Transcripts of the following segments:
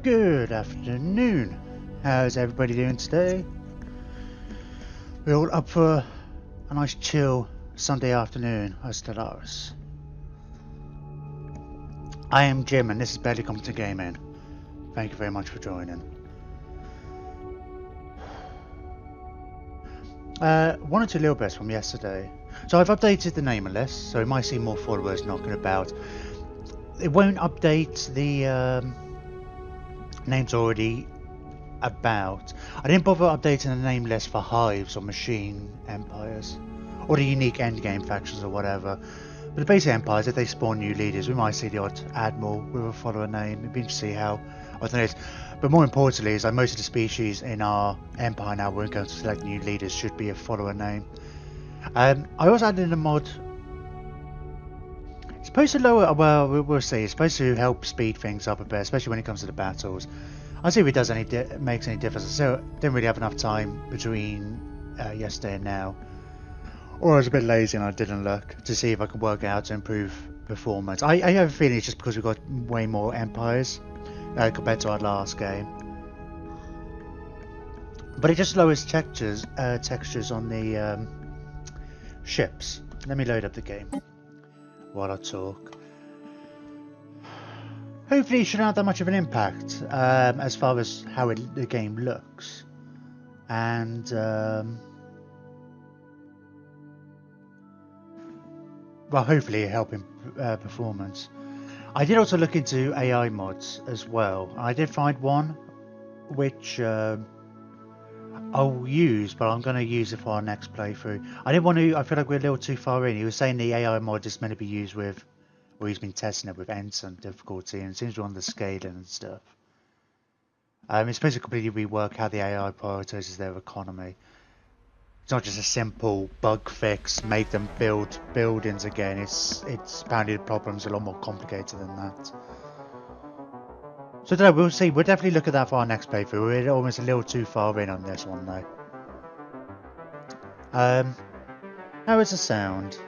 Good afternoon. How's everybody doing today? We're all up for a nice chill Sunday afternoon at Stellaris. I am Jim and this is Barely Competent Gaming. Thank you very much for joining. One or two little bits from yesterday. So I've updated the name list, so you might see more followers knocking about. It won't update the names already about. I didn't bother updating the name list for hives or machine empires or the unique endgame factions or whatever. But the basic empires, if they spawn new leaders, we might see the odd admiral with a follower name. It'd be interesting to see how often it is. But more importantly is that most of the species in our empire now we're going to select new leaders should be a follower name. I also added in a mod. It's supposed to lower, well, we'll see. It's supposed to help speed things up a bit, especially when it comes to the battles. I'll see if it does makes any difference. So didn't really have enough time between yesterday and now, or I was a bit lazy and I didn't look to see if I could work out how to improve performance. I have a feeling it's just because we've got way more empires compared to our last game, but it just lowers textures on the ships. Let me load up the game while I talk. Hopefully it shouldn't have that much of an impact as far as how the game looks, and well, hopefully helping performance. I did also look into AI mods as well. I did find one which I'll use, but I'm going to use it for our next playthrough. I didn't want to. I feel like we're a little too far in. He was saying the AI mod is meant to be used with, or he's been testing it with Ensign difficulty, and it seems to run the scaling and stuff. It's supposed to completely rework how the AI prioritizes their economy. It's not just a simple bug fix, make them build buildings again. It's apparently the problem's a lot more complicated than that. So today we'll see. We'll definitely look at that for our next playthrough. We're almost a little too far in on this one though. How is the sound?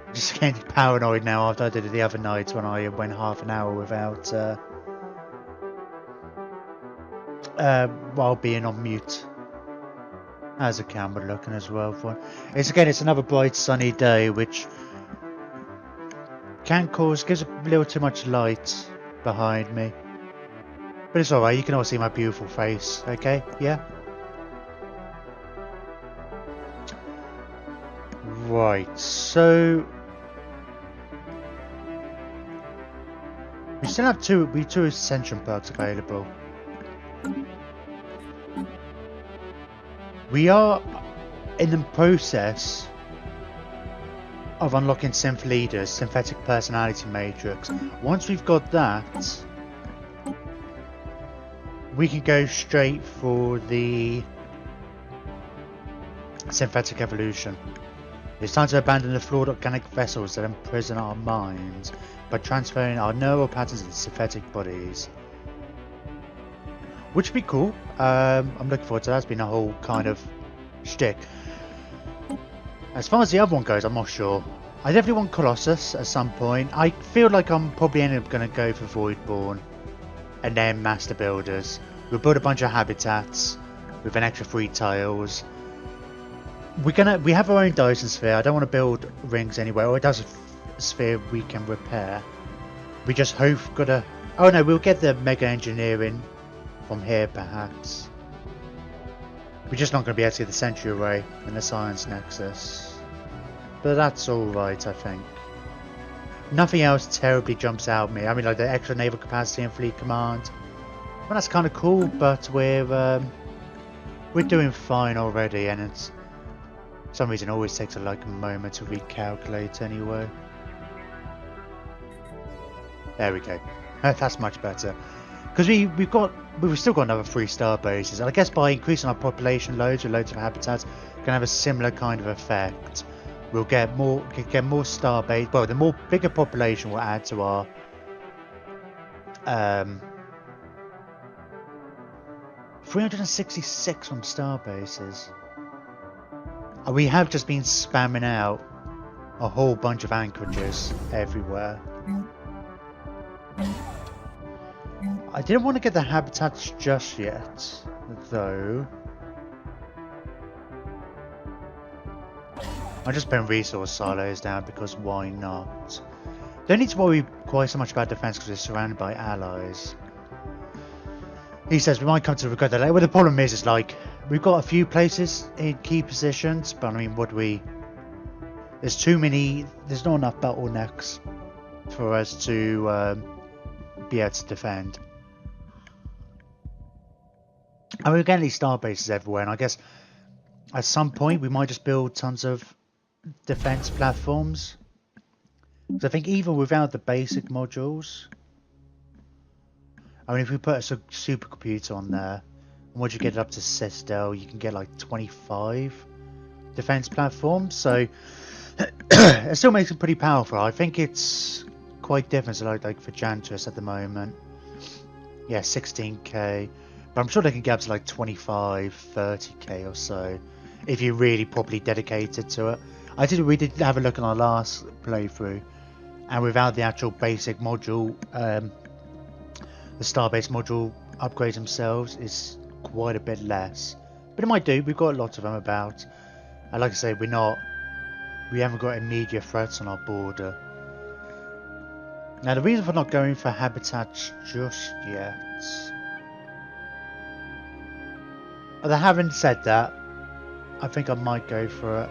I'm just getting paranoid now after I did it the other night when I went half an hour without while being on mute. How's the camera looking as well? It's another bright sunny day, which gives a little too much light behind me. But it's alright, you can all see my beautiful face, okay? Yeah? Right, so we still have two ascension perks available. We are in the process of unlocking Synth Leaders, Synthetic Personality Matrix. Once we've got that, we can go straight for the Synthetic Evolution. It's time to abandon the flawed organic vessels that imprison our minds by transferring our neural patterns into synthetic bodies. Which would be cool. I'm looking forward to that. It's been a whole kind of shtick. As far as the other one goes, I'm not sure. I definitely want Colossus at some point. I feel like I'm probably ended up going to go for Voidborn and then Master Builders. We'll build a bunch of habitats with an extra 3 tiles. We have our own Dyson Sphere. I don't want to build rings anywhere. Or it does a sphere we can repair. We just hope oh no, we'll get the Mega Engineering from here perhaps. We're just not going to be able to get the Sentry Array and the Science Nexus. But that's alright, I think. Nothing else terribly jumps out at me. I mean, like the extra naval capacity and fleet command. Well, that's kind of cool, but we're doing fine already, and it's for some reason it always takes a moment to recalculate anyway. There we go. That's much better. Because we've still got another 3 star bases, and I guess by increasing our population loads with loads of habitats, we can have a similar kind of effect. We'll get more star base. Well, the bigger population will add to our 366 from star bases. And we have just been spamming out a whole bunch of anchorages everywhere. I didn't want to get the habitats just yet, though. I'm just putting resource silos down because why not? Don't need to worry quite so much about defense because we're surrounded by allies. He says we might come to regret that later. Well, the problem is like we've got a few places in key positions, but I mean, would we? There's too many. There's not enough bottlenecks for us to be able to defend. And we're getting these star bases everywhere, and I guess at some point we might just build tons of defense platforms. So I think even without the basic modules, I mean, if we put a supercomputer on there, and once you get it up to Citadel, you can get like 25 defense platforms. So it still makes it pretty powerful. I think it's quite different. So like for Jantus at the moment, yeah, 16k, but I'm sure they can get up to like 25, 30k or so if you're really properly dedicated to it. We did have a look on our last playthrough, and without the actual basic module, the Starbase module upgrades themselves is quite a bit less, but it might do. We've got a lot of them about, and like I say, we haven't got immediate threats on our border. Now the reason for not going for habitats just yet, although having said that, I think I might go for it.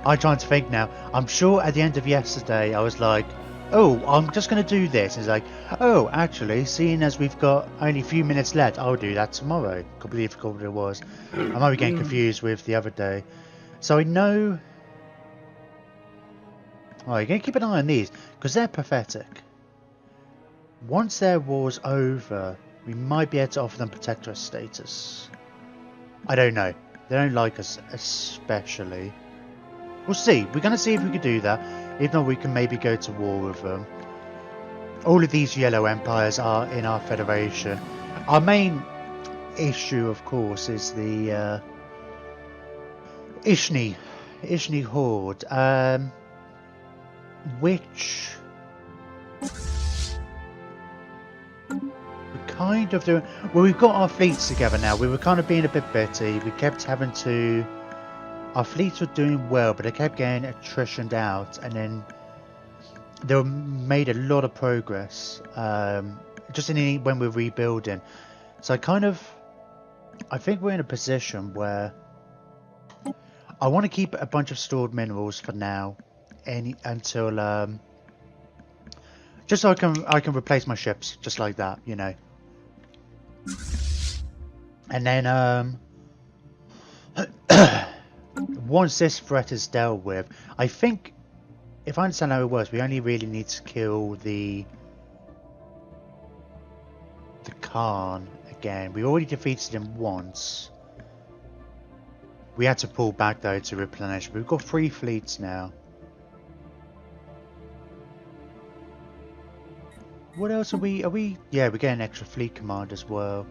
I'm trying to think now. I'm sure at the end of yesterday I was like, oh, I'm just going to do this. It's like, oh, actually, seeing as we've got only a few minutes left, I'll do that tomorrow. Completely forgot what it was. I might be getting confused with the other day. So I know... Oh, you're going to keep an eye on these, because they're pathetic. Once their war's over, we might be able to offer them protectorate status. I don't know. They don't like us especially. We'll see. We're going to see if we can do that. If not, we can maybe go to war with them. All of these yellow empires are in our federation. Our main issue, of course, is the Ishni Horde, which we're kind of doing. Well, we've got our fleets together now. We were kind of being a bit bitty. We kept having to. Our fleets were doing well, but they kept getting attritioned out, and then they made a lot of progress just when we're rebuilding. So I think we're in a position where I want to keep a bunch of stored minerals for now, until just so I can replace my ships just like that, you know. And then once this threat is dealt with, I think, if I understand how it works, we only really need to kill the Khan again. We already defeated him once. We had to pull back though to replenish. We've got 3 fleets now. What else are we? Yeah, we're getting an extra fleet command as well.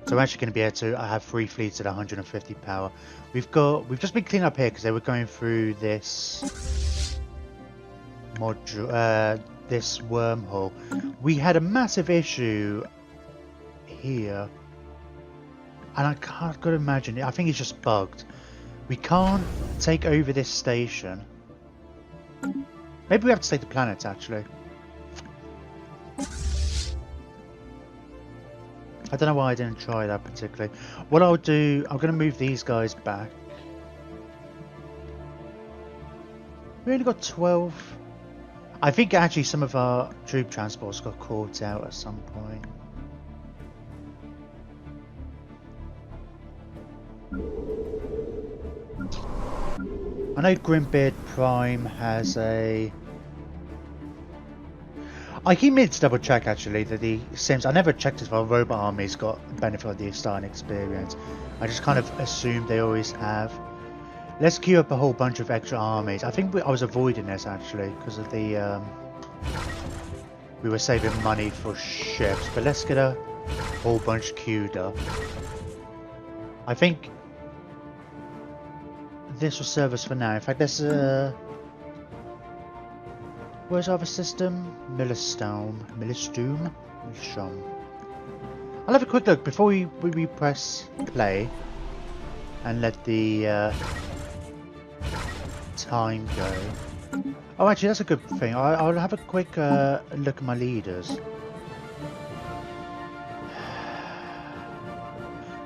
So we're actually going to be able to have 3 fleets at 150 power. We've just been cleaning up here because they were going through this module, this wormhole. We had a massive issue here, and I can't imagine it. I think it's just bugged. We can't take over this station. Maybe we have to take the planet actually. I don't know why I didn't try that particularly. What I'll do, I'm going to move these guys back. We only got 12. I think actually some of our troop transports got caught out at some point. I know Grimbeard Prime has a... I keep meaning to double check actually that the Sims, I never checked if our robot army's got benefit of the starting experience. I just kind of assumed they always have. Let's queue up a whole bunch of extra armies. I think I was avoiding this actually because of the we were saving money for ships, but let's get a whole bunch queued up. I think this will serve us for now. In fact, let's Where's our other system? Millstone. I'll have a quick look before we press play and let the time go. Oh, actually, that's a good thing. I'll have a quick look at my leaders.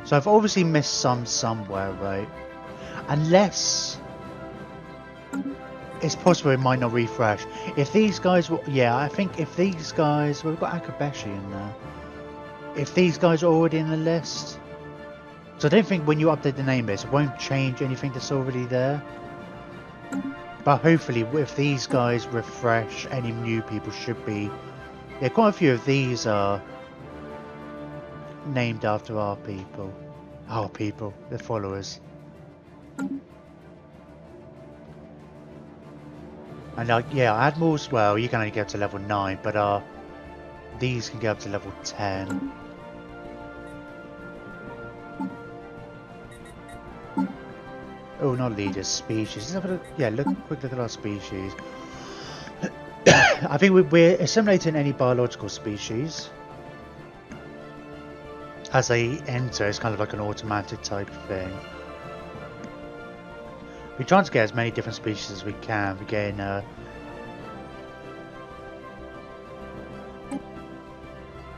So I've obviously missed some somewhere, right? Unless it's possible it might not refresh. If these guys were, yeah, I think if these guys, well, we've got Akabeshi in there. If these guys are already in the list, so I don't think when you update the name list, it won't change anything that's already there. But hopefully, if these guys refresh, any new people should be. Yeah, quite a few of these are named after our people. Our people, the followers. And yeah, Admirals, well, you can only get up to level 9, but these can get up to level 10. Oh, not leaders, species. Let's have a look, yeah, quick look at our species. I think we're assimilating any biological species. As they enter, it's kind of like an automatic type thing. We're trying to get as many different species as we can. We're getting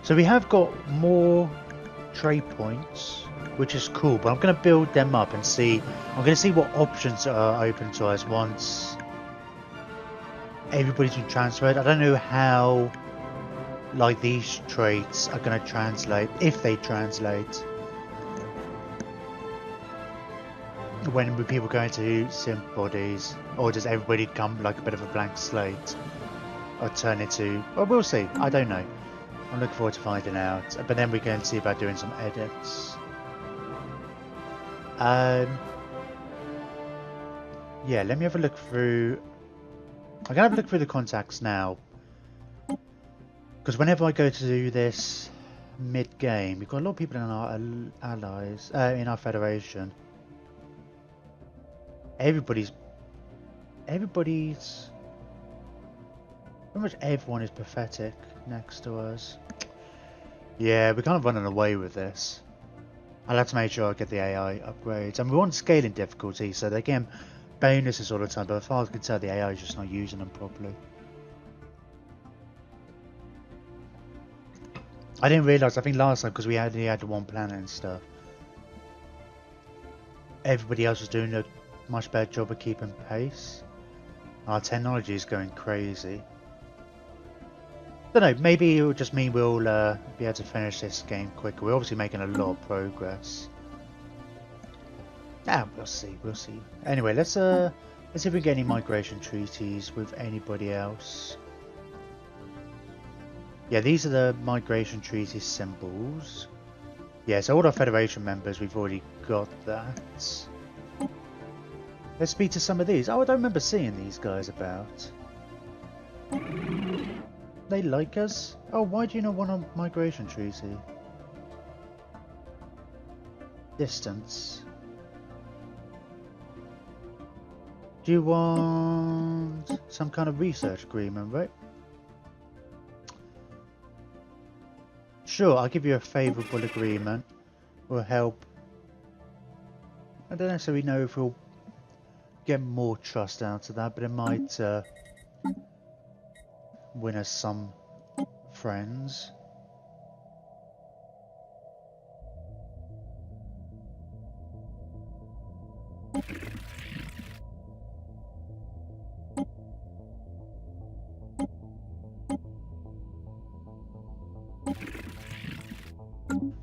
so we have got more trade points, which is cool, but I'm going to build them up and see. I'm going to see what options are open to us once everybody's been transferred. I don't know how like these traits are going to translate, if they translate, when people go into synth bodies, or does everybody come like a bit of a blank slate, or turn into, well, we'll see. I don't know. I'm looking forward to finding out, but then we can see about doing some edits. Yeah, let me have a look through. I'm gonna have a look through the contacts now, because whenever I go to do this mid-game, we've got a lot of people in our allies, in our federation. Everybody's pretty much everyone is pathetic next to us. Yeah, we're kind of running away with this. I'll have to make sure I get the AI upgrades. And we're on scaling difficulty, so they're getting bonuses all the time, but as far as I can tell, the AI is just not using them properly. I didn't realise, I think last time, because we only had the one planet and stuff, everybody else was doing a much better job of keeping pace. Our technology is going crazy. Don't know, maybe it will just mean we'll be able to finish this game quicker. We're obviously making a lot of progress. Ah, we'll see, we'll see. Anyway, let's see if we can get any migration treaties with anybody else. Yeah, these are the migration treaty symbols. Yeah, so all our Federation members, we've already got that. Let's speak to some of these. Oh, I don't remember seeing these guys about. They like us? Oh, why do you not want a migration treaty? Distance. Do you want some kind of research agreement, right? Sure, I'll give you a favourable agreement. Will help. I don't necessarily know if we'll get more trust out of that, but it might win us some friends.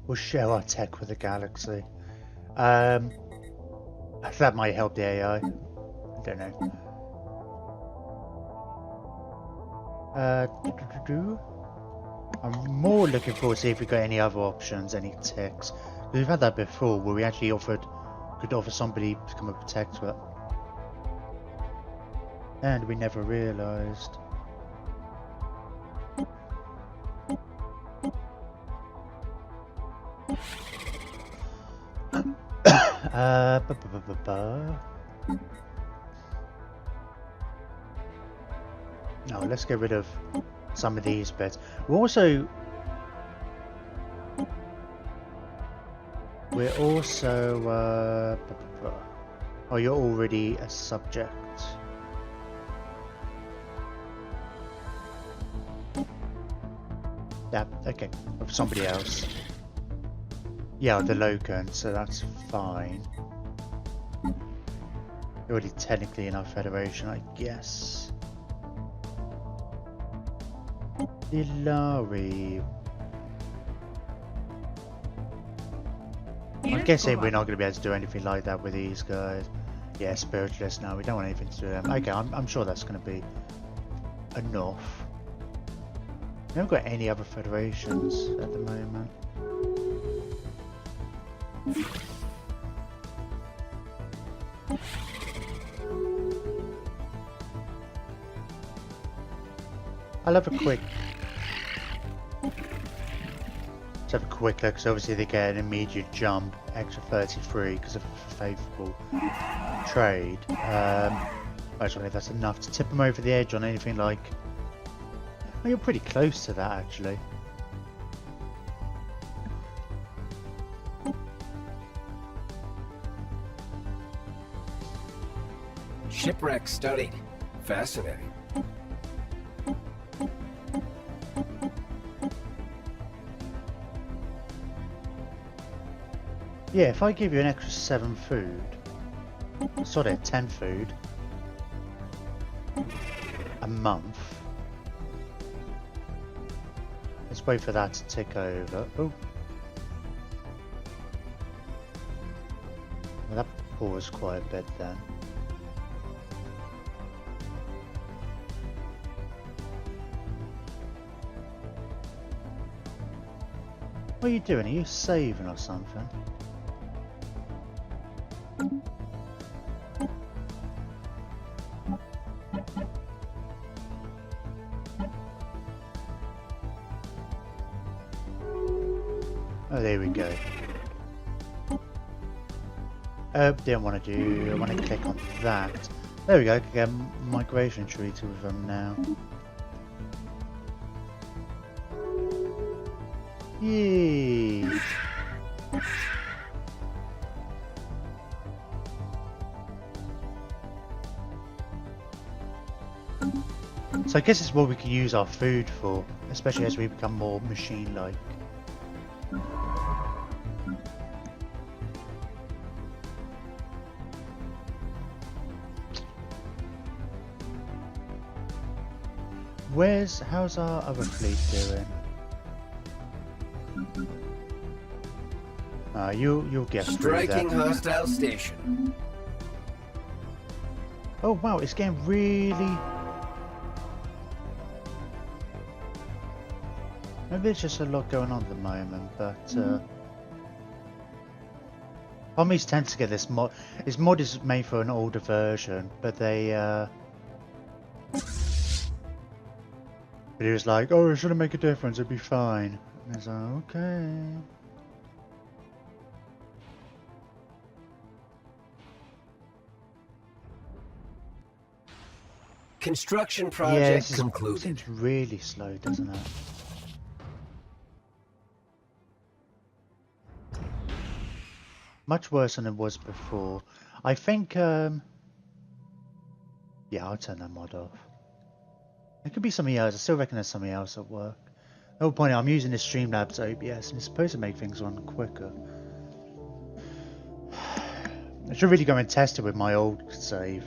We'll share our tech with the galaxy. That might help the AI. I don't know. I'm more looking forward to see if we got any other options, any techs. We've had that before, where we actually could offer somebody to come and protect it, and we never realised. No, let's get rid of some of these bits. We're also oh, you're already a subject. Yeah, okay, of somebody else. Yeah, the Locan, so that's fine. You're already technically in our federation, I guess. Stellaris. I'm guessing we're not going to be able to do anything like that with these guys. Yeah, spiritualists. No, we don't want anything to do with them. Okay, I'm sure that's going to be enough. We haven't got any other federations at the moment. I'll have a quick... Let's have a quick look, because obviously they get an immediate jump, extra 33 because of a favourable trade. Actually, that's enough to tip them over the edge on anything like... Well, you're pretty close to that, actually. Shipwreck studied. Fascinating. Yeah, if I give you an extra 7 food, sorry, 10 food, a month. Let's wait for that to tick over. Oh. Well, that paused quite a bit then. What are you doing? Are you saving or something? Oh, there we go. Didn't want to do... I want to click on that. There we go, I can get a migration treaty with them now. Yay! So I guess it's what we can use our food for, especially as we become more machine-like. How's our other fleet doing? You'll get through that. Striking hostile station. Oh wow, it's getting really... Maybe there's just a lot going on at the moment, but Pommies tend to get this mod. This mod is made for an older version, but they but he was like, oh, it shouldn't make a difference, it'd be fine. And it's like, okay. Construction project yeah, concluded. Seems really slow, doesn't it? Much worse than it was before. I think, yeah, I'll turn that mod off. It could be something else. I still reckon there's something else at work. The whole point, I'm using this Streamlabs OBS and it's supposed to make things run quicker. I should really go and test it with my old save.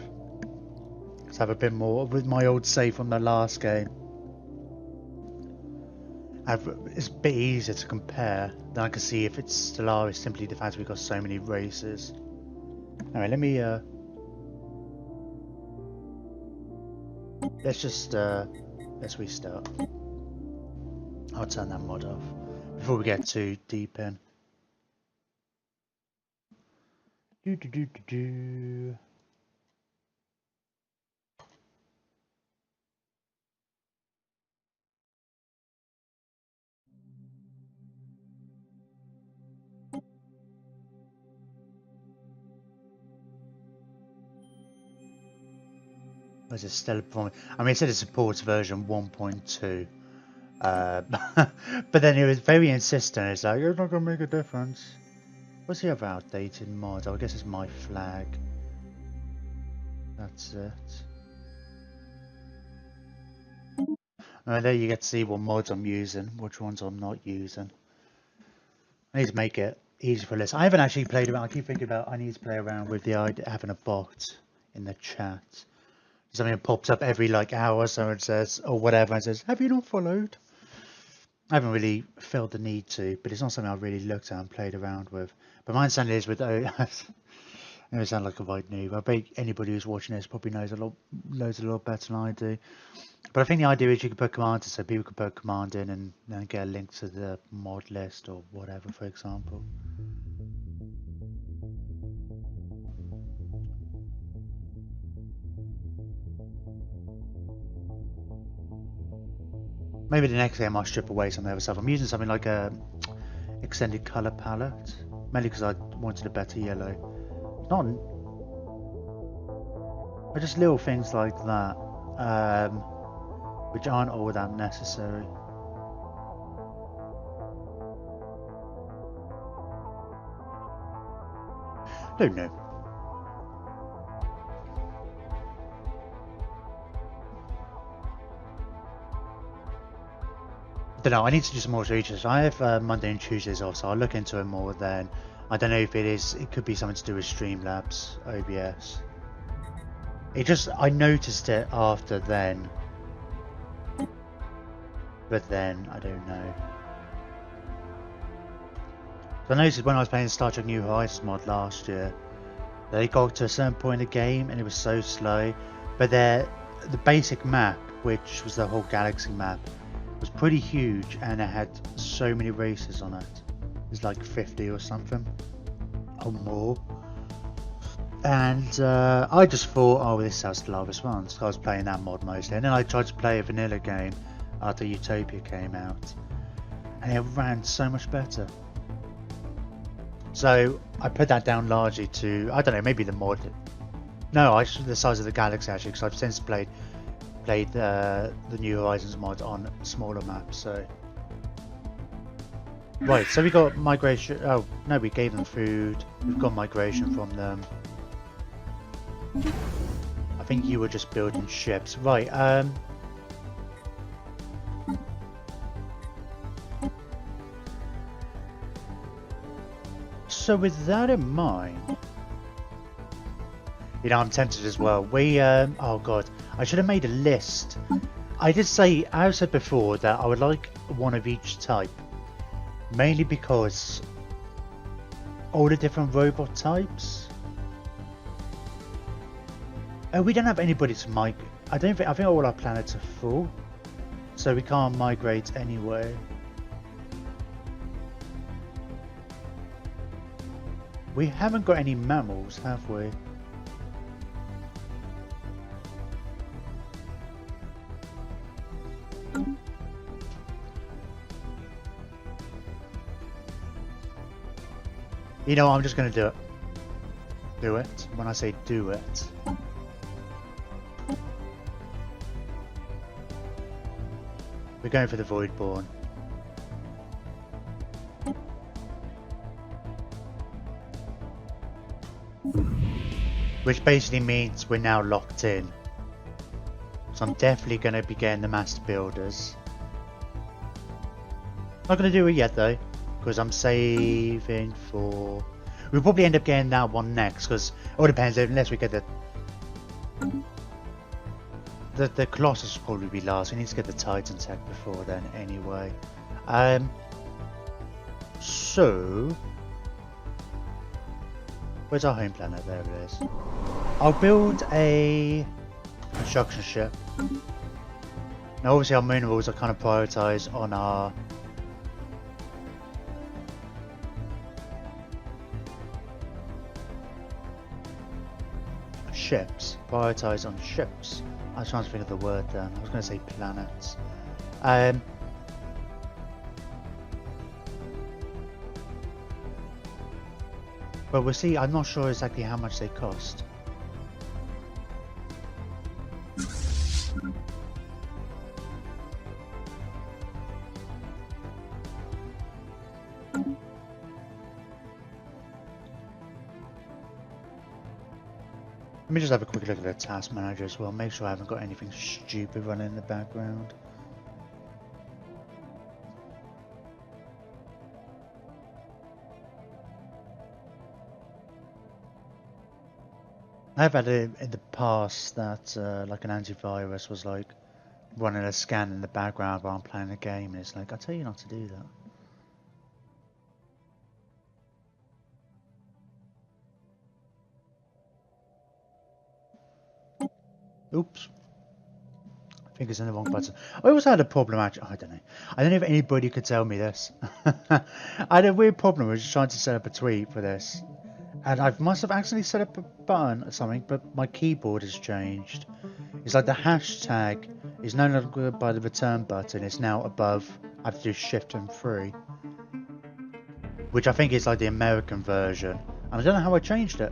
Let's have a bit more with my old save from the last game. It's a bit easier to compare. Then I can see if it's Stellaris, simply the fact we've got so many races. Alright, let me let's just let's restart. I'll turn that mod off before we get too deep in. Do. Was it Stellar Performance? I mean, it said it supports version 1.2. But then it was very insistent. It's like, it's not going to make a difference. What's the other outdated mod? I guess it's My Flag. That's it. There you get to see what mods I'm using, which ones I'm not using. I need to make it easy for this. I haven't actually played around. I keep thinking about I need to play around with the idea of having a bot in the chat. Something that pops up every like hour, so it says, or whatever, and says, have you not followed? I haven't really felt the need to, but it's not something I've really looked at and played around with. But my understanding is with I sound like a right noob. I bet anybody who's watching this probably knows a lot better than I do. But I think the idea is you can put command in, so people can put a command in and then get a link to the mod list or whatever, for example. Maybe the next game I'll strip away some of the other stuff. I'm using something like a extended color palette, mainly because I wanted a better yellow. Not just little things like that, which aren't all that necessary. Don't know. Don't know. I need to do some more research. I have Monday and Tuesdays off, so I'll look into it more then. I don't know if it could be something to do with Streamlabs, OBS. I noticed it after then. But then, I don't know. So I noticed when I was playing Star Trek New Horizons mod last year, they got to a certain point in the game and it was so slow. But the basic map, which was the whole galaxy map, was pretty huge and it had so many races on it. It's like 50 or something or more, and I just thought, oh, this sounds Stellaris one, so I was playing that mod mostly, and then I tried to play a vanilla game after Utopia came out and it ran so much better. So I put that down largely to, I don't know, maybe the mod, no, the size of the galaxy actually, because I've since played the New Horizons mod on smaller maps. So right, so we got migration. Oh no, we gave them food. We've got migration from them. I think you were just building ships, right? So with that in mind, you know, I'm tempted as well. Oh god, I should have made a list. I said before that I would like one of each type, mainly because all the different robot types. We don't have anybody to migrate. I think all our planets are full, so we can't migrate anyway. We haven't got any mammals, have we? You know, I'm just going to do it. Do it. When I say do it. We're going for the Voidborn. Which basically means we're now locked in. So I'm definitely going to be getting the Master Builders. Not going to do it yet though, because I'm saving for... We'll probably end up getting that one next, because it all depends, unless we get the Colossus will probably be last. We need to get the Titan tech before then anyway. So... Where's our home planet? There it is. I'll build a construction ship. Now obviously our moon rules are kind of prioritised on our ships. Prioritised on ships. I was trying to think of the word then. I was going to say planets. But we'll see. I'm not sure exactly how much they cost. Let me just have a quick look at the task manager as well, make sure I haven't got anything stupid running in the background. I've had it in the past that like an antivirus was like running a scan in the background while I'm playing a game, and it's like, I tell you not to do that. Oops. I think it's in the wrong button. I also had a problem actually. I don't know. I don't know if anybody could tell me this. I had a weird problem. I was just trying to set up a tweet for this. And I must have accidentally set up a button or something, but my keyboard has changed. It's like the hashtag is no longer by the return button, it's now above. I have to do Shift and 3. Which I think is like the American version. And I don't know how I changed it.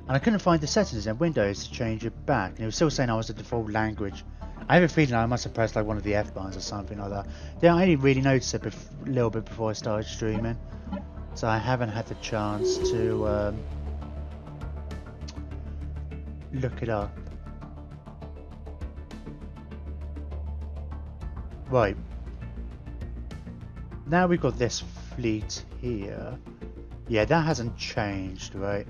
And I couldn't find the settings in Windows to change it back. And it was still saying I was the default language. I have a feeling I must have pressed like one of the F buttons or something like that. Yeah, I only really noticed it a little bit before I started streaming. So I haven't had the chance to look it up. Right. Now we've got this fleet here. Yeah, that hasn't changed, right?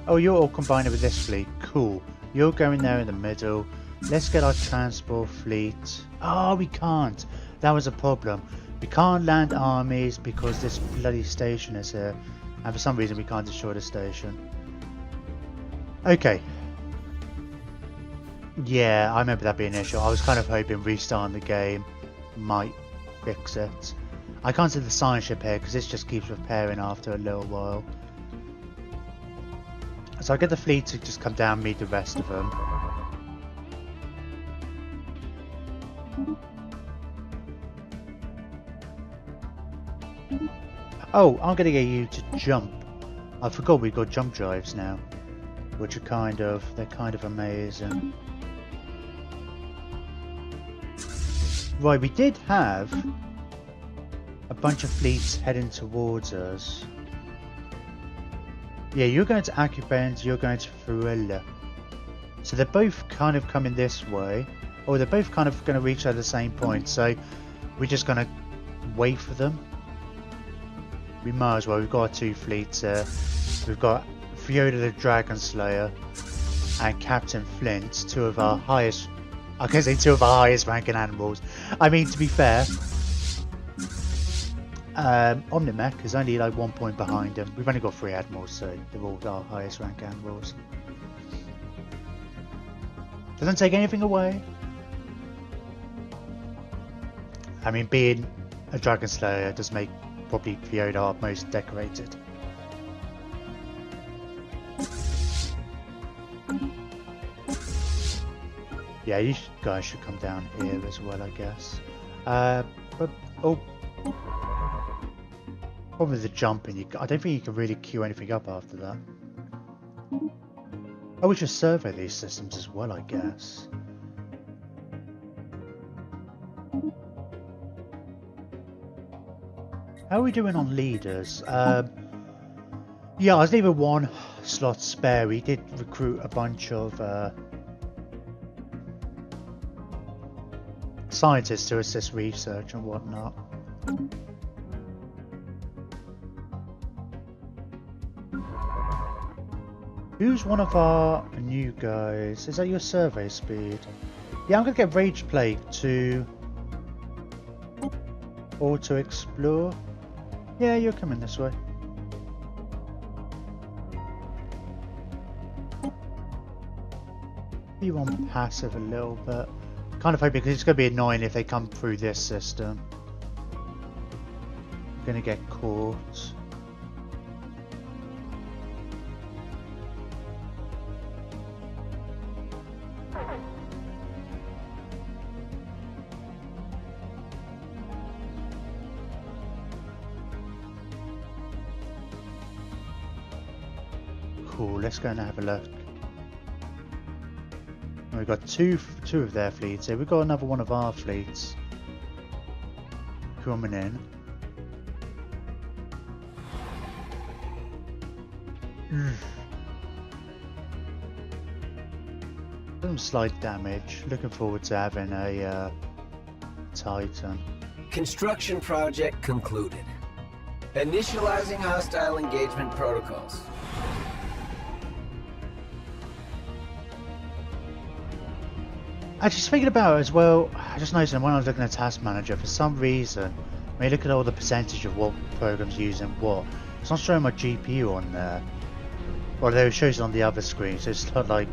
Oh, you're all combined with this fleet. Cool. You're going there in the middle. Let's get our transport fleet. Oh, we can't. That was a problem. We can't land armies because this bloody station is here. And for some reason we can't destroy the station. Okay. Yeah, I remember that being an issue. I was kind of hoping restarting the game might fix it. I can't see the science ship here because this just keeps repairing after a little while. So I get the fleet to just come down and meet the rest of them. Oh, I'm going to get you to jump. I forgot we've got jump drives now, which are they're kind of amazing. Right, we did have a bunch of fleets heading towards us. Yeah, you're going to Acubens, you're going to Fruella. So they're both kind of coming this way. Or they're both kind of going to reach at the same point. So we're just going to wait for them. We might as well. We've got our two fleets here. We've got Fiona the Dragon Slayer and Captain Flint, two of our highest... I can say two of our highest ranking animals. I mean, to be fair... Omnimech is only like 1 point behind him. We've only got 3 admirals, so they're all our highest rank admirals. Doesn't take anything away. I mean, being a Dragon Slayer does make probably Fiona our most decorated. Yeah, you guys should come down here as well, I guess. But oh. Problem with the jumping, I don't think you can really queue anything up after that. Oh, we should survey these systems as well, I guess. How are we doing on leaders? Yeah, I was leaving 1 slot spare. We did recruit a bunch of scientists to assist research and whatnot. Who's one of our new guys? Is that your survey speed? Yeah, I'm going to get Rage Plague to auto explore. Yeah, you're coming this way. You want passive a little bit. Kind of hoping because it's going to be annoying if they come through this system. I'm going to get caught. Cool, let's go and have a look. And we've got two of their fleets here. We've got another one of our fleets coming in. Some slight damage. Looking forward to having a Titan. Construction project concluded. Initializing hostile engagement protocols. Actually, speaking about it as well, I just noticed when I was looking at Task Manager, for some reason, when you look at all the percentage of what programs using what, it's not showing my GPU on there. Or it shows it on the other screen, so it's not like,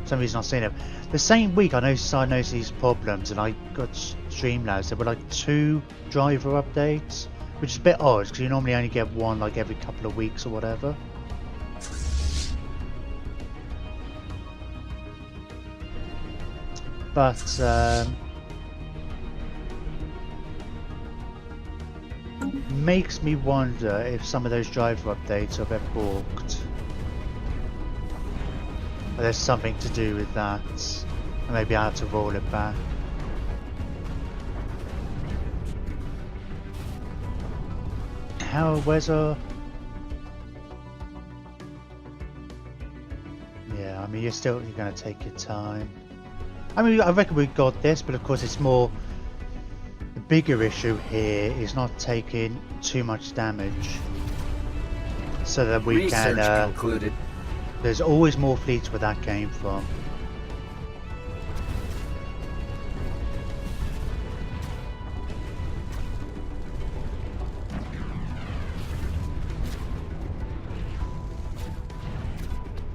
for some reason I've seen it. The same week I noticed these problems and I got Streamlabs, there were like 2 driver updates, which is a bit odd because you normally only get one like every couple of weeks or whatever. But makes me wonder if some of those driver updates are a bit balked. Or there's something to do with that. And maybe I have to roll it back. Where's our... Yeah, I mean you're gonna take your time. I mean, I reckon we got this, but of course it's more... The bigger issue here is not taking too much damage. So that we Research can... concluded. There's always more fleets where that came from.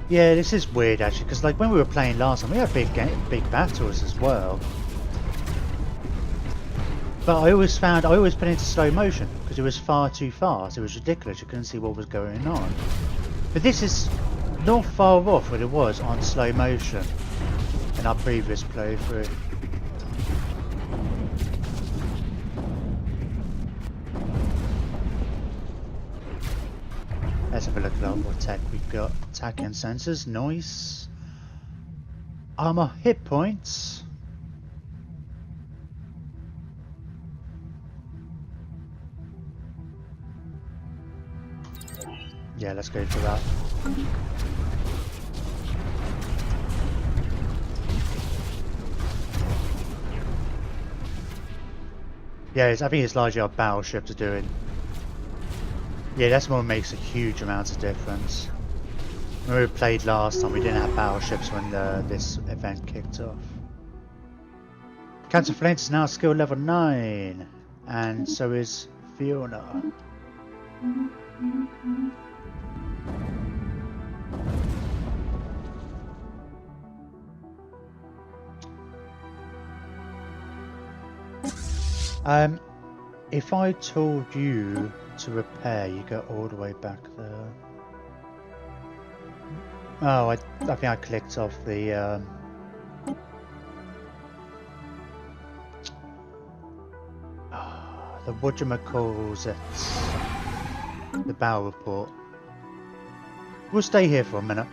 Yeah, this is weird actually, because like when we were playing last time, we had big battles as well. But I always put it into slow motion because it was far too fast. It was ridiculous. You couldn't see what was going on. But this is not far off what it was on slow motion in our previous playthrough. Let's have a look at what tech we've got. Attack and sensors, nice. Armor, hit points. Yeah, let's go for that. Yeah, I think it's largely our battleships are doing. Yeah, that's what makes a huge amount of difference. When we played last time, we didn't have battleships when this event kicked off. Captain Flint is now skill level 9, and so is Fiona. If I told you to repair, you go all the way back there. Oh, I think I clicked off the whatchamacalls it, the battle report. We'll stay here for a minute.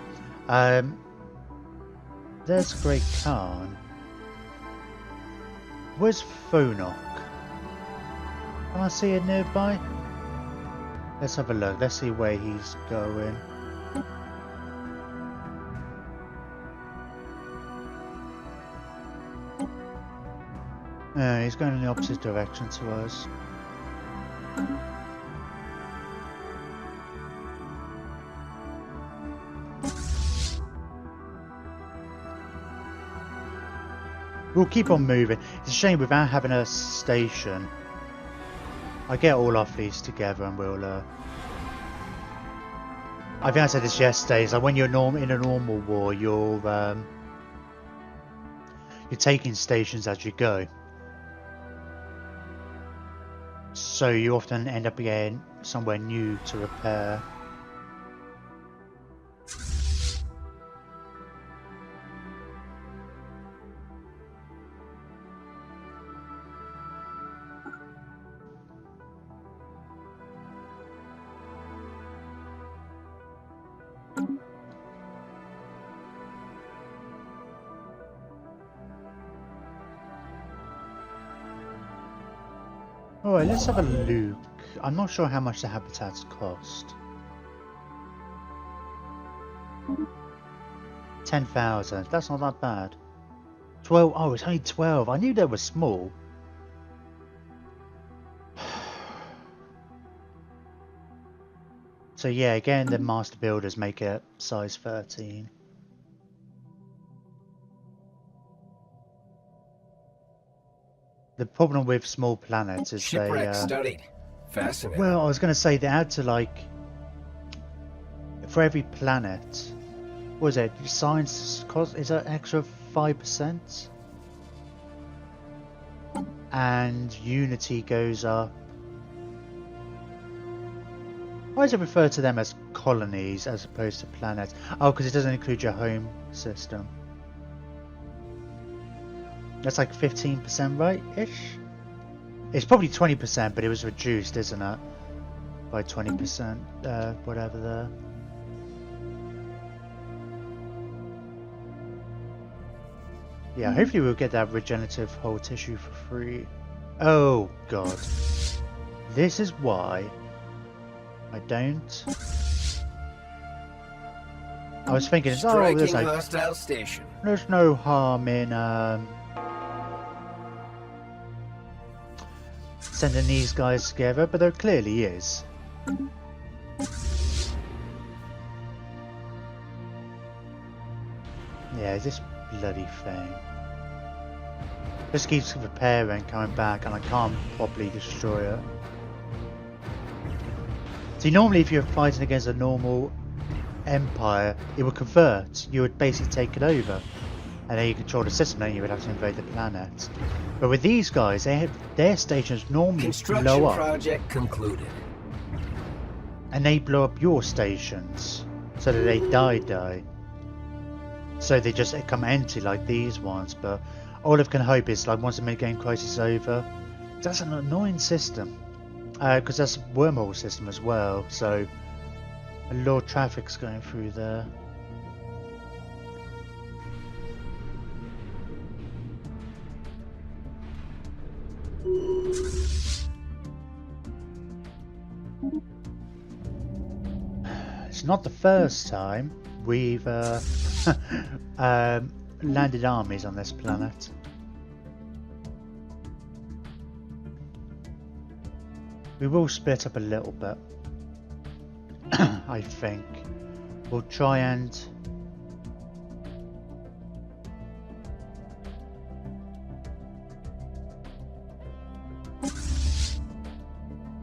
There's Great Khan. Where's Phonoc? Can I see it nearby? Let's have a look. Let's see where he's going. He's going in the opposite direction to us. We'll keep on moving. It's a shame without having a station. I get all our fleets together and we'll I think I said this yesterday, is like when you're in a normal war, you're taking stations as you go. So you often end up getting somewhere new to repair. Alright, let's have a look. I'm not sure how much the habitats cost. 10,000. That's not that bad. 12. Oh, it's only 12. I knew they were small. So yeah, again, the master builders make it size 13. The problem with small planets is Shipwreck studied. Fascinating. well, I was going to say they had to like, for every planet, what is it? Science cost is an extra 5%, and Unity goes up. Why does it refer to them as colonies as opposed to planets? Oh, because it doesn't include your home system. That's like 15%, right-ish? It's probably 20%, but it was reduced, isn't it? By 20%, whatever there. Yeah, hopefully we'll get that regenerative whole tissue for free. Oh, God. This is why I don't... I was thinking, oh, there's like... hostile station. There's no harm in, sending these guys together, but there clearly is. Yeah, this bloody thing just keeps repairing, coming back, and I can't properly destroy it. See, normally if you're fighting against a normal empire, it would convert. You would basically take it over, and then you control the system, then you would have to invade the planet. But with these guys, they have their stations normally blow up. Project concluded. And they blow up your stations so that they die. So they just come empty like these ones. But all I can hope is, like, once the mid-game crisis is over, that's an annoying system, because that's a wormhole system as well. So a lot of traffic's going through there. It's not the first time we've landed armies on this planet. We will split up a little bit. I think we'll try and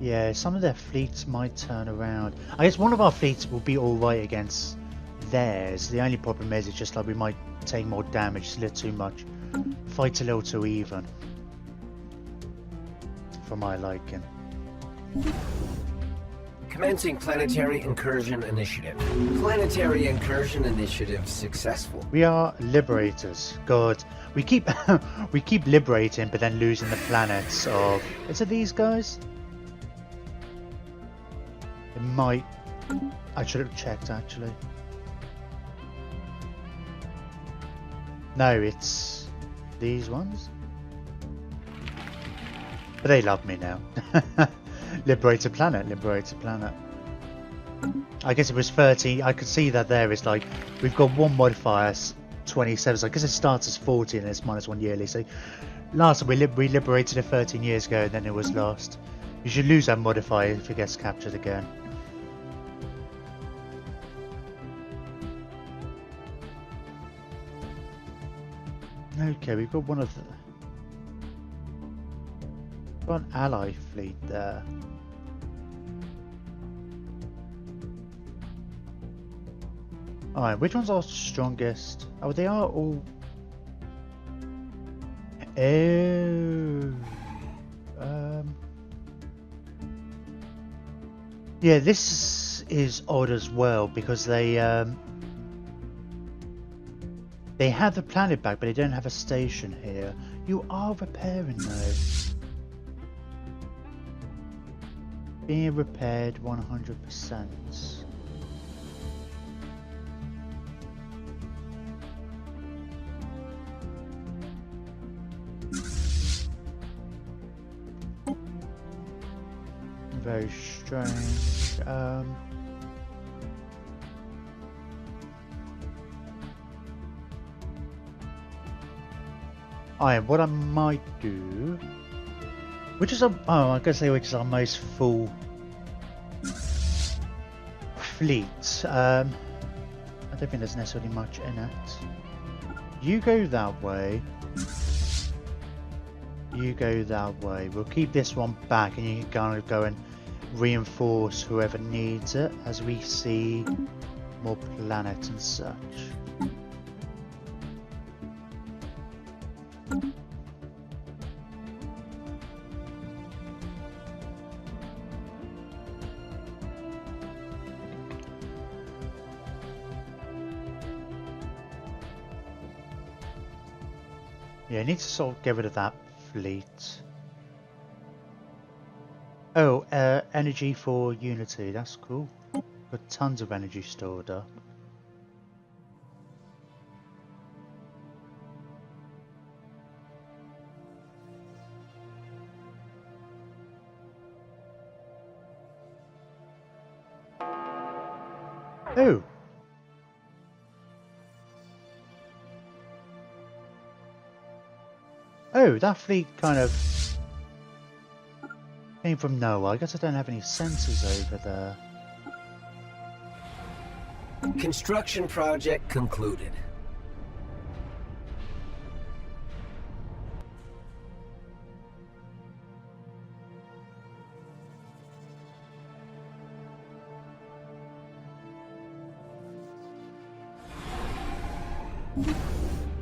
yeah, some of their fleets might turn around. I guess one of our fleets will be alright against theirs. The only problem is it's just like we might take more damage, it's a little too much. Fight a little too even. For my liking. Commencing planetary incursion initiative. Planetary incursion initiative successful. We are liberators. God, we keep we keep liberating, but then losing the planets of. Is it these guys? It might. I should have checked actually. No, it's these ones. But they love me now. Liberate a planet, liberate a planet. I guess it was 30. I could see that there is like, we've got one modifier, 27. So I guess it starts as 40 and it's -1 yearly. So last time we liberated it 13 years ago and then it was lost. You should lose that modifier if it gets captured again. Okay, we've got one of the... Got an ally fleet there. Alright, which one's our strongest? Oh, they are all... Oh... Yeah, this is odd as well because they have the planet back, but they don't have a station here. You are repairing though. Being repaired 100%. Very strange. What I might do, which is I gotta say, which is our most full fleet. I don't think there's necessarily much in it. You go that way. You go that way. We'll keep this one back, and you can kind of go and reinforce whoever needs it as we see more planets and such. Yeah, I need to sort of get rid of that fleet. Oh, energy for Unity, that's cool. Got tons of energy stored up. Oh! Oh, that fleet kind of came from nowhere. I guess I don't have any sensors over there. Construction project concluded.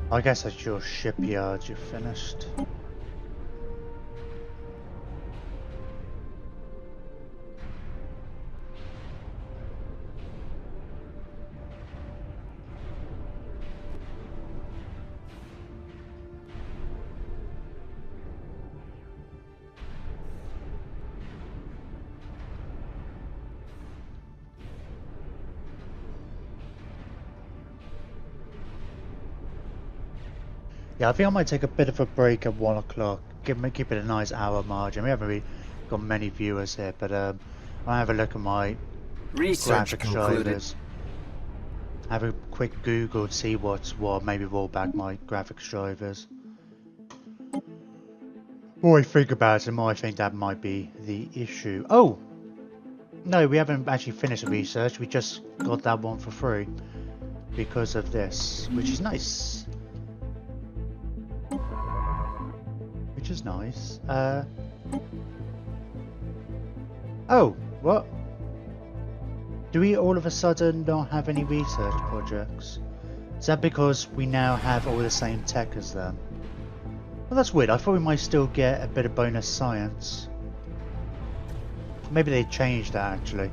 I guess that's your shipyard, you're finished. Yeah, I think I might take a bit of a break at 1 o'clock. Keep it a nice hour margin. We haven't really got many viewers here, but I'll have a look at my graphics drivers. Have a quick Google to see what's what. Maybe roll back my graphics drivers. The more I think about it, the more I think that might be the issue. Oh! No, we haven't actually finished the research. We just got that one for free because of this, which is nice. Which is nice. Oh, what? Do we all of a sudden not have any research projects? Is that because we now have all the same tech as them? Well, that's weird. I thought we might still get a bit of bonus science. Maybe they changed that actually.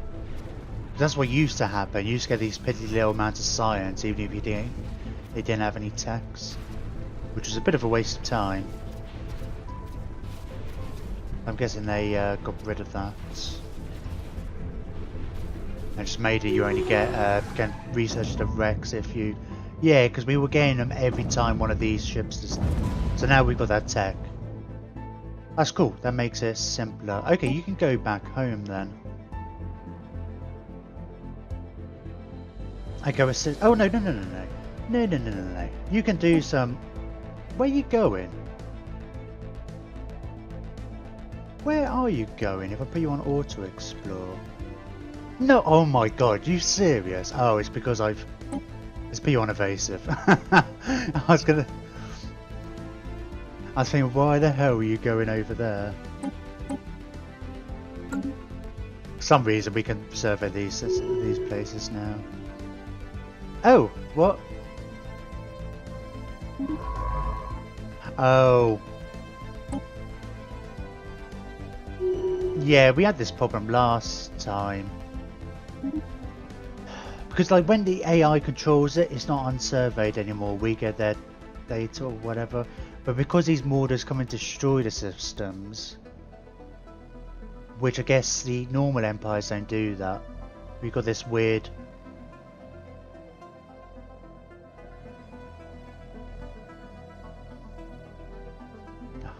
That's what used to happen. You used to get these piddly little amounts of science even if you didn't have any techs, which was a bit of a waste of time. I'm guessing they got rid of that. And just made it you only get research the wrecks if you... Yeah, because we were getting them every time one of these ships... So now we've got that tech. That's cool, that makes it simpler. Okay, you can go back home then. I go assist... Oh, no. No. You can do some... Where are you going? Where are you going if I put you on auto explore? No, oh my god, you serious? Oh, it's because let's put you on evasive. I was thinking, why the hell are you going over there? For some reason we can survey these places now. Oh, what? Oh. Yeah, we had this problem last time. Because like when the AI controls it, it's not unsurveyed anymore. We get their data or whatever. But because these mortars come and destroy the systems, which I guess the normal empires don't do that, we've got this weird...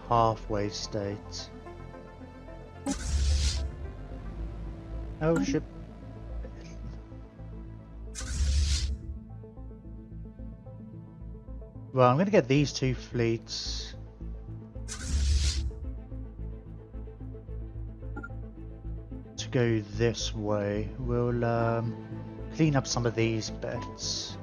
halfway state. Oh shit. Well, I'm going to get these two fleets. go this way. We'll clean up some of these bits.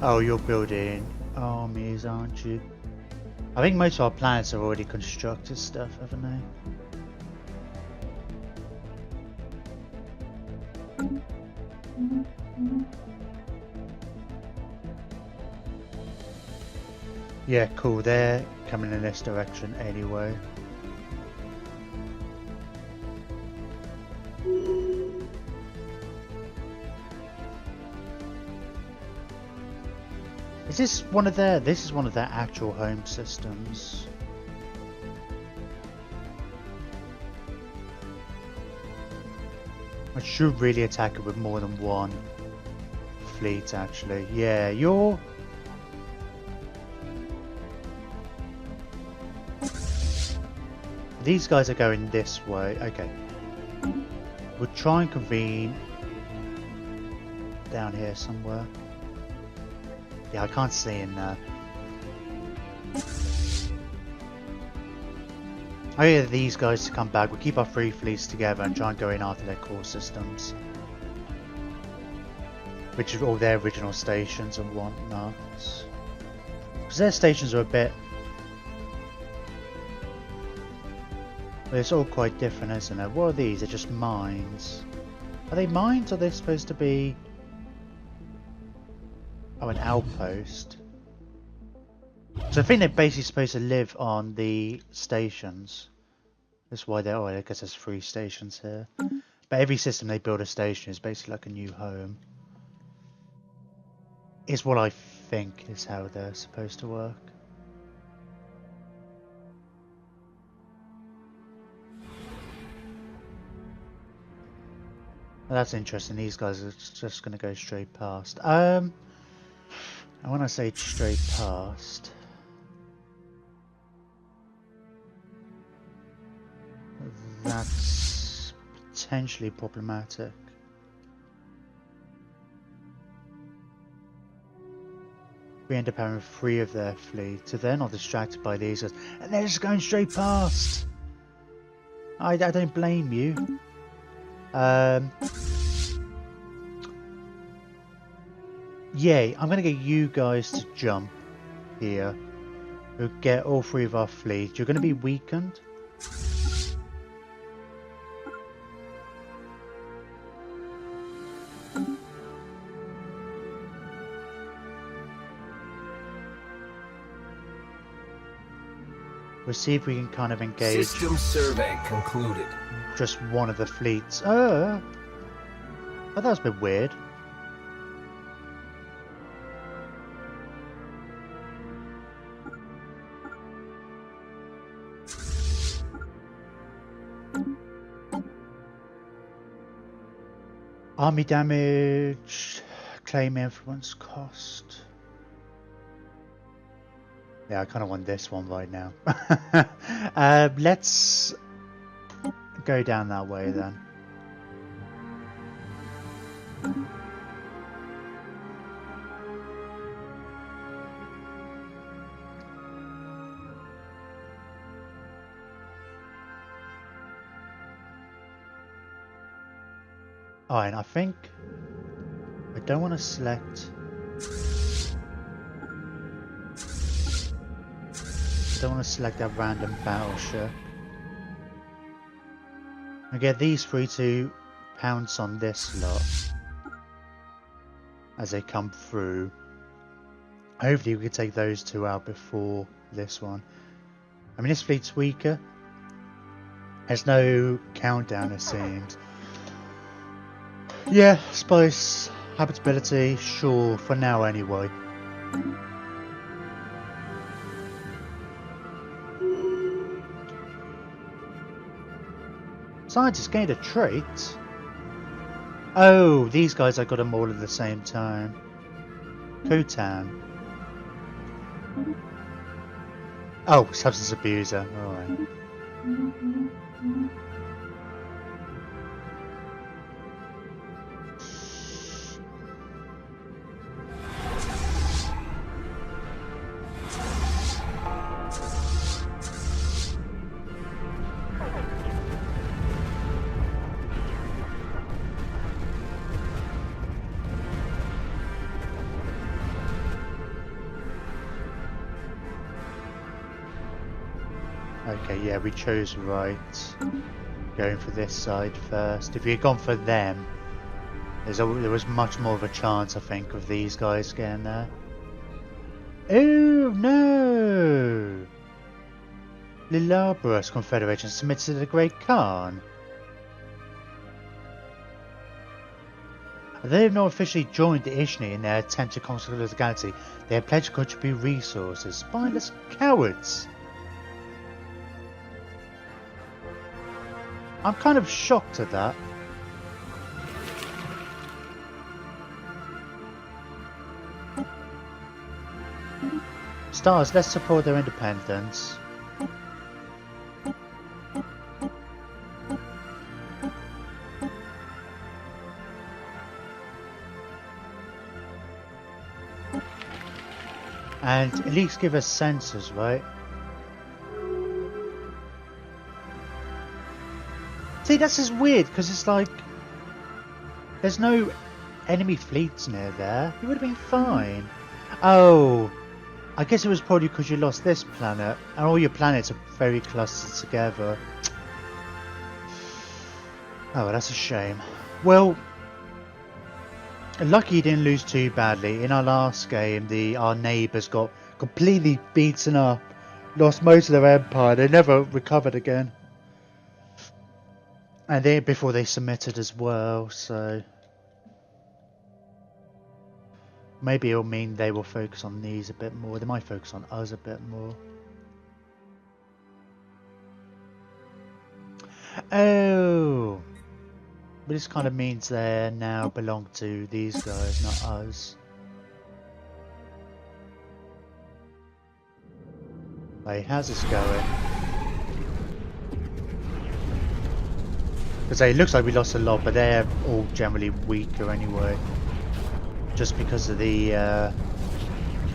Oh, you're building armies, aren't you? I think most of our planets have already constructed stuff, haven't they? Yeah, cool. They're coming in this direction anyway. Is this one of their... This is one of their actual home systems. I should really attack it with more than one fleet, actually. Yeah, you're... These guys are going this way. Okay. We'll try and convene down here somewhere. Yeah, I can't see in there. I get these guys to come back. We'll keep our three fleets together and try and go in after their core systems. Which are all their original stations and whatnot. Because their stations are a bit... Well, it's all quite different, isn't it? What are these? They're just mines. Are they mines or are they supposed to be... Oh, an outpost. So I think they're basically supposed to live on the stations. That's why they're... Oh, I guess there's 3 stations here. But every system they build a station is basically like a new home. Is what I think is how they're supposed to work. Well, that's interesting. These guys are just going to go straight past. And when I say straight past, that's potentially problematic. We end up having 3 of their fleet, so they're not distracted by these guys, and they're just going straight past. I don't blame you. Yay, I'm going to get you guys to jump here. We'll get all 3 of our fleet. You're going to be weakened. We'll see if we can kind of engage. System survey concluded. Just one of the fleets. Oh, that was a bit weird. Army damage, claim influence cost. Yeah, I kind of want this one right now. Let's go down that way then. Alright, and I think I don't want to select. I don't want to select that random battleship. I get these 3 to pounce on this lot as they come through. Hopefully we can take those 2 out before this one. I mean, this fleet's weaker. There's no countdown, it seems. Yeah, I suppose Habitability, sure, for now anyway. Scientists gained a trait. Oh, these guys I got them all at the same time. Kutan. Oh, substance abuser. Alright. Okay, yeah, we chose right. Going for this side first. If we had gone for them, there was much more of a chance, I think, of these guys getting there. Oh no! Lilabrus Confederation submits to the Great Khan. Although they have not officially joined the Ishni in their attempt to conquer the galaxy, they have pledged to contribute resources. Spineless cowards! I'm kind of shocked at that. Stars, let's support their independence. And at least give us sensors, right? See, that's just weird, because it's like... There's no enemy fleets near there. You would have been fine. Oh, I guess it was probably because you lost this planet, and all your planets are very clustered together. Oh, well, that's a shame. Well, lucky you didn't lose too badly. In our last game, our neighbours got completely beaten up, lost most of their empire. They never recovered again. And before they submitted as well, so maybe it'll mean they will focus on these a bit more. They might focus on us a bit more. Oh, but this kind of means they now belong to these guys, not us. Wait, how's this going? Because it looks like we lost a lot, but they're all generally weaker anyway. Just because of the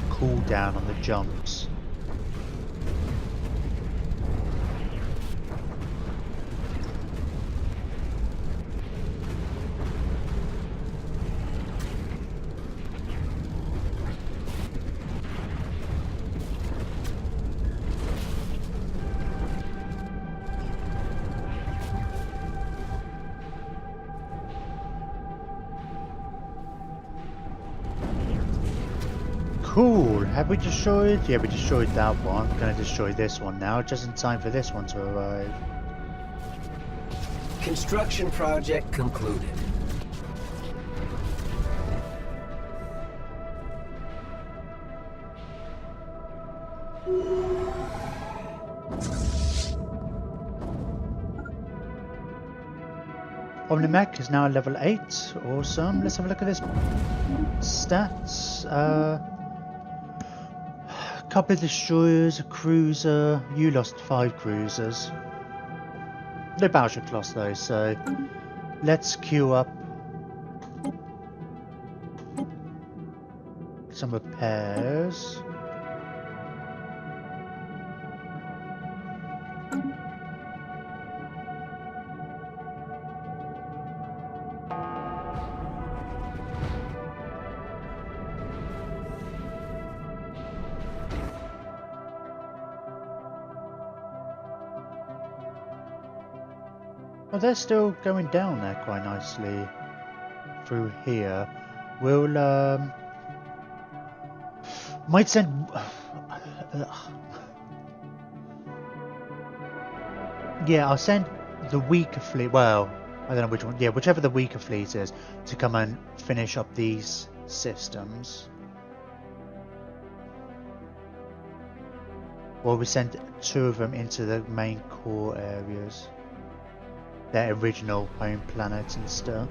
cooldown on the jumps. Cool, have we destroyed? Yeah, we destroyed that one. Gonna destroy this one now, just in time for this one to arrive. Construction project concluded. Omnimech is now level 8. Awesome. Let's have a look at this stats. Couple of destroyers, a cruiser. You lost 5 cruisers. No battleship lost though, so let's queue up some repairs. Oh, they're still going down there quite nicely through here. We'll might send yeah, I'll send the weaker fleet. Well, I don't know which one. Yeah, whichever the weaker fleet is, to come and finish up these systems. Well, we sent 2 of them into the main core areas. Their original home planets and stuff.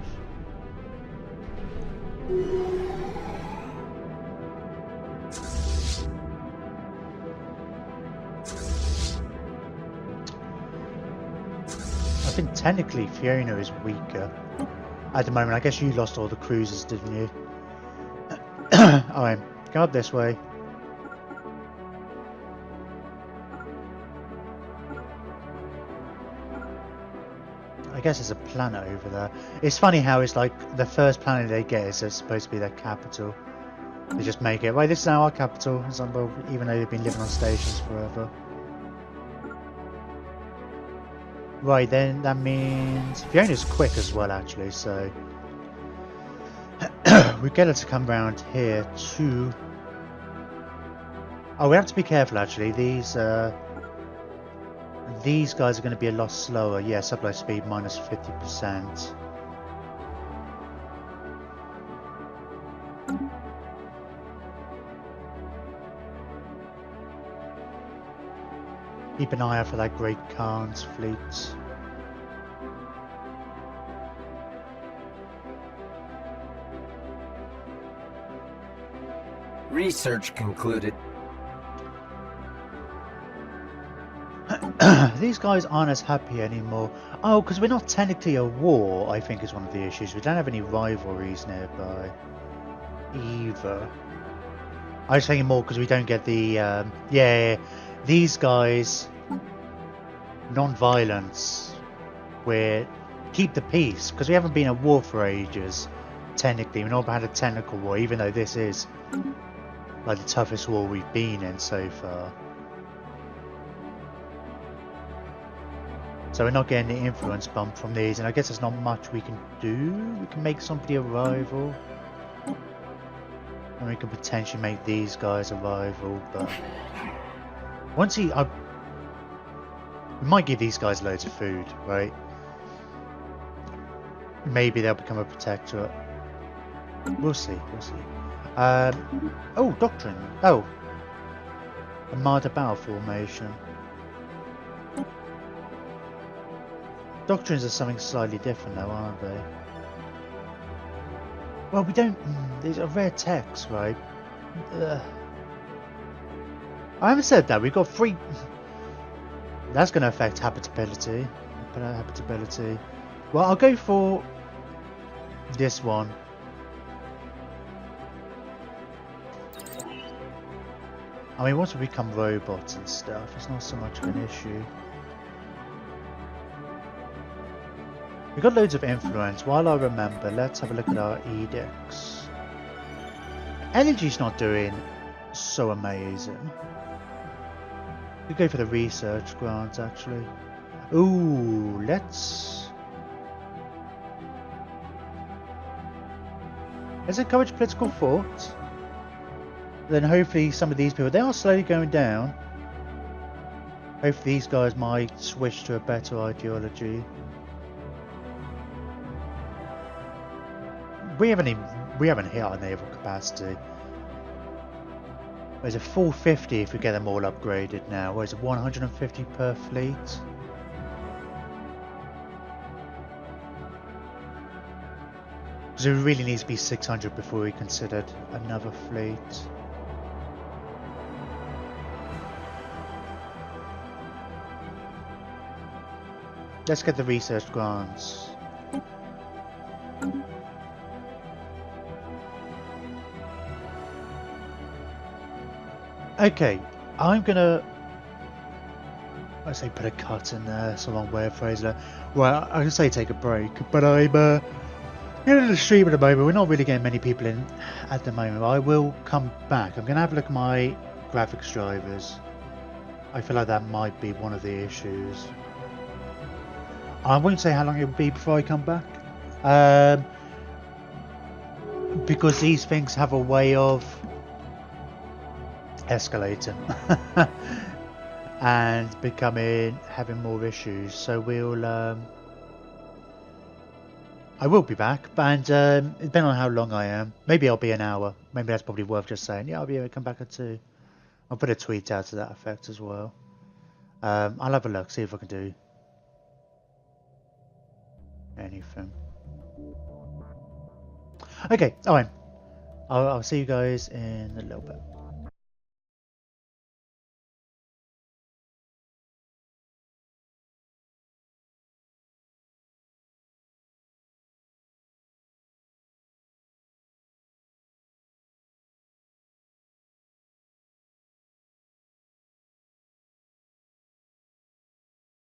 I think technically Fiona is weaker at the moment. I guess you lost all the cruisers, didn't you? Alright, go up this way. I guess there's a planet over there. It's funny how it's like the first planet they get is supposed to be their capital. They just make it, right, this is now our capital, even though they've been living on stations forever. Right, then that means Fiona's quick as well, actually, so we get her to come round here too. Oh, we have to be careful actually. These guys are going to be a lot slower. Yeah, supply speed minus 50%. Keep an eye out for that Great Khan's fleet. Research concluded. These guys aren't as happy anymore. Oh, because we're not technically a war, I think is one of the issues. We don't have any rivalries nearby either. I was thinking more because we don't get the yeah, these guys non-violence. We keep the peace because we haven't been at war for ages. Technically, we've not had a technical war, even though this is like the toughest war we've been in so far. So we're not getting the influence bump from these, and I guess there's not much we can do. We can make somebody a rival, and we can potentially make these guys a rival, but once we might give these guys loads of food, right? Maybe they'll become a protectorate. We'll see, we'll see. Oh, Doctrine. Oh, Armada Battle Formation. Doctrines are something slightly different though, aren't they? Well, we don't... these are rare techs, right? I haven't said that. We've got 3... That's going to affect habitability. Well, I'll go for this one. I mean, once we become robots and stuff, it's not so much of an issue. We've got loads of influence. While I remember, let's have a look at our edicts. Energy's not doing so amazing. We go for the research grants, actually. Ooh, let's encourage political thought. Then hopefully some of these people, they are slowly going down. Hopefully these guys might switch to a better ideology. We haven't hit our naval capacity. There's a 450 if we get them all upgraded now. Where's it 150 per fleet? Because it really needs to be 600 before we considered another fleet. Let's get the research grants. Okay, I'm gonna... I say put a cut in there, it's a long way of phrasing it. Well, I can say take a break, but I'm in the stream at the moment. We're not really getting many people in at the moment. I will come back. I'm gonna have a look at my graphics drivers. I feel like that might be one of the issues. I won't say how long it will be before I come back. Because these things have a way of escalating and having more issues, so we'll I will be back, and depending on how long I am, maybe I'll be an hour. Maybe that's probably worth just saying, yeah, I'll be able to come back at 2. I'll put a tweet out to that effect as well. I'll have a look, see if I can do anything. Okay, alright. I'll see you guys in a little bit.